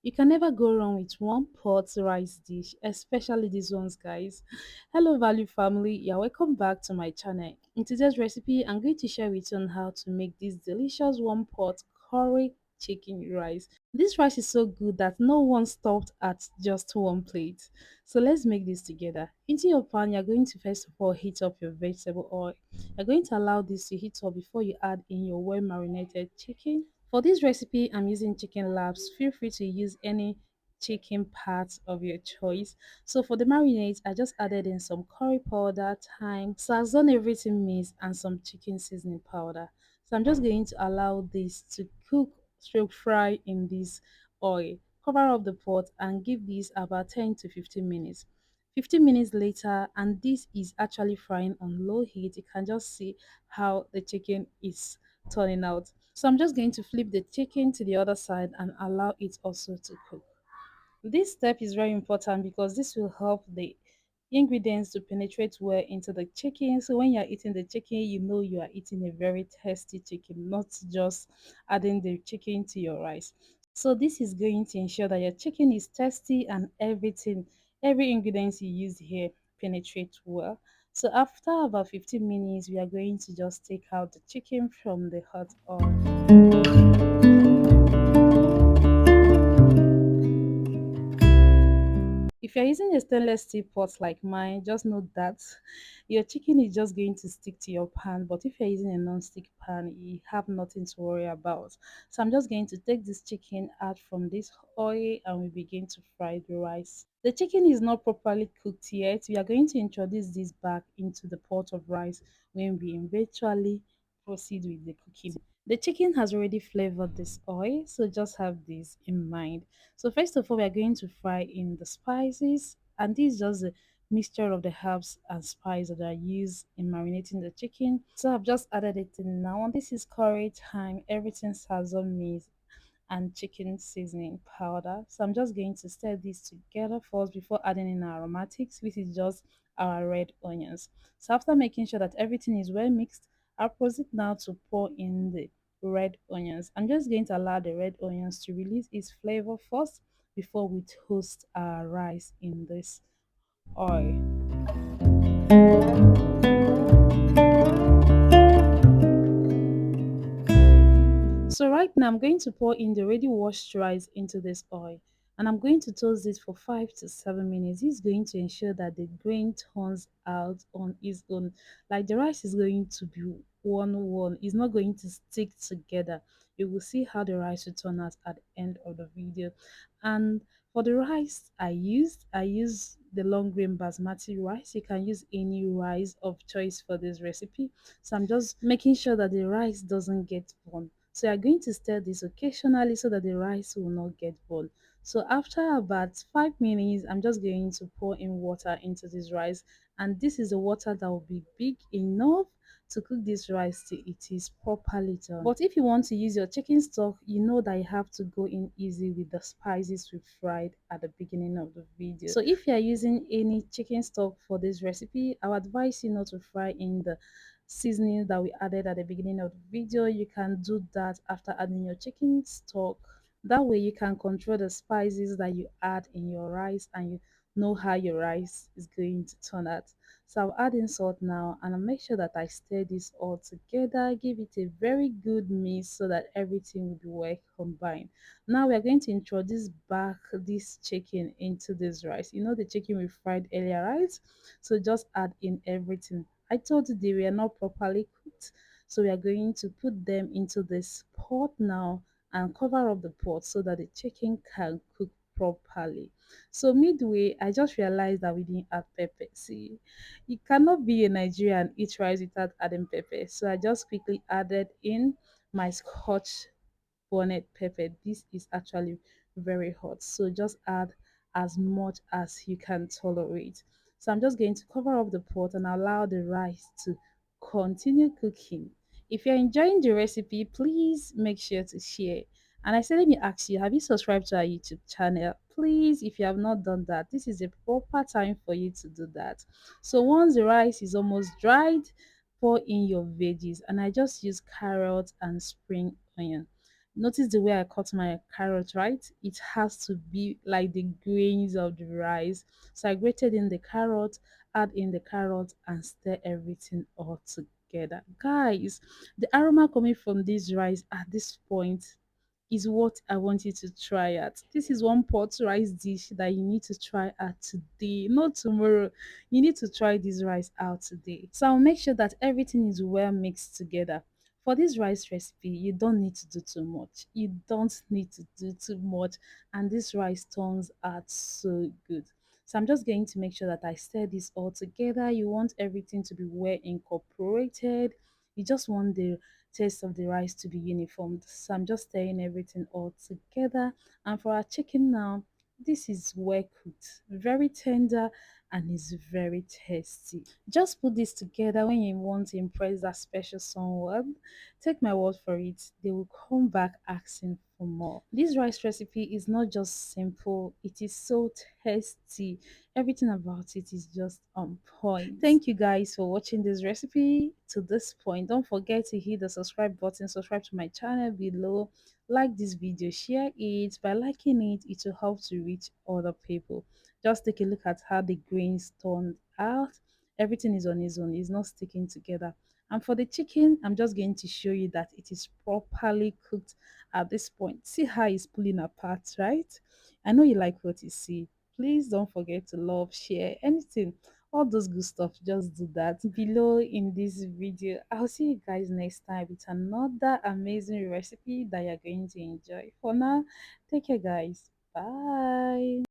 You can never go wrong with one pot rice dish, especially these ones, guys. Hello, value family. Yeah, welcome back to my channel. In today's recipe, I'm going to share with you on how to make this delicious one pot curry chicken rice. This rice is so good that no one stopped at just one plate. So let's make this together. Into your pan, you're going to first of all heat up your vegetable oil. You're going to allow this to heat up before you add in your well marinated chicken. For this recipe, I'm using chicken labs. Feel free to use any chicken parts of your choice. So for the marinade, I just added in some curry powder, thyme, sazon everything mixed, and some chicken seasoning powder. So I'm just going to allow this to cook stroke fry in this oil. Cover up the pot and give this about 10 to 15 minutes. 15 minutes later, and this is actually frying on low heat. You can just see how the chicken is turning out. So I'm just going to flip the chicken to the other side and allow it also to cook. This step is very important because this will help the ingredients to penetrate well into the chicken. So when you're eating the chicken, you know you are eating a very tasty chicken, not just adding the chicken to your rice. So this is going to ensure that your chicken is tasty and every ingredient you use here penetrate well. So after about 15 minutes, we are going to just take out the chicken from the hot oil. If you're using a stainless steel pot like mine, just note that your chicken is just going to stick to your pan. But if you're using a non-stick pan, you have nothing to worry about. So I'm just going to take this chicken out from this oil and we begin to fry the rice. The chicken is not properly cooked yet. We are going to introduce this back into the pot of rice when we eventually proceed with the cooking. The chicken has already flavored this oil, so just have this in mind. So first of all, we are going to fry in the spices, and this is just a mixture of the herbs and spices that I use in marinating the chicken. So I've just added it in now. This is curry, thyme, everything Sazon mix and chicken seasoning powder. So I'm just going to stir this together first before adding in our aromatics, which is just our red onions. So after making sure that everything is well mixed, I'll proceed now to pour in the red onions. I'm just going to allow the red onions to release its flavor first before we toast our rice in this oil. So right now I'm going to pour in the already washed rice into this oil and I'm going to toast it for 5 to 7 minutes. This is going to ensure that the grain turns out on its own. Like the rice is going to be one. It's not going to stick together. You will see how the rice will turn out at the end of the video. And for the rice I used the long grain basmati rice. You can use any rice of choice for this recipe. So I'm just making sure that the rice doesn't get burnt. So you're going to stir this occasionally so that the rice will not get burnt. So after about 5 minutes, I'm just going to pour in water into this rice, and this is the water that will be big enough to cook this rice till it is properly done. But if you want to use your chicken stock, you know that you have to go in easy with the spices we fried at the beginning of the video. So if you are using any chicken stock for this recipe, I would advise you not to fry in the seasoning that we added at the beginning of the video. You can do that after adding your chicken stock. That way you can control the spices that you add in your rice and you know how your rice is going to turn out. So I'll add in salt now and I'll make sure that I stir this all together, give it a very good mix so that everything will be well combined. Now we're going to introduce back this chicken into this rice. You know the chicken we fried earlier, right? So just add in everything. I told you they were not properly cooked. So we are going to put them into this pot now and cover up the pot so that the chicken can cook properly. So midway, I just realized that we didn't add pepper. See, you cannot be a Nigerian and eat rice without adding pepper. So I just quickly added in my scotch bonnet pepper. This is actually very hot, so just add as much as you can tolerate. So I'm just going to cover up the pot and allow the rice to continue cooking. If you're enjoying the recipe, please make sure to share. And I said, let me ask you, have you subscribed to our YouTube channel? Please, if you have not done that, this is a proper time for you to do that. So once the rice is almost dried, pour in your veggies, and I just use carrot and spring onion. Notice the way I cut my carrot, right? It has to be like the grains of the rice. So I grated in the carrot, add in the carrot, and stir everything all together. Guys, the aroma coming from this rice at this point is what I want you to try at. This is one pot rice dish that you need to try at today, not tomorrow. You need to try this rice out today. So I'll make sure that everything is well mixed together. For this rice recipe, you don't need to do too much. You don't need to do too much, and this rice turns out so good. So I'm just going to make sure that I stir this all together. You want everything to be well incorporated. You just want the taste of the rice to be uniform. So I'm just stirring everything all together. And for our chicken now, this is well cooked, very tender, and is very tasty. Just put this together when you want to impress that special someone. Take my word for it, they will come back asking for more. This rice recipe is not just simple, it is so tasty. Everything about it is just on point. Thank you guys for watching this recipe to this point. Don't forget to hit the subscribe button, subscribe to my channel below, like this video, share it. By liking it, it will help to reach other people. Just take a look at how the grains turned out. Everything is on its own, it's not sticking together. And for the chicken, I'm just going to show you that it is properly cooked at this point. See how it's pulling apart, right? I know you like what you see. Please don't forget to love, share, anything. All those good stuff, just do that below in this video. I'll see you guys next time with another amazing recipe that you're going to enjoy. For now, take care, guys. Bye.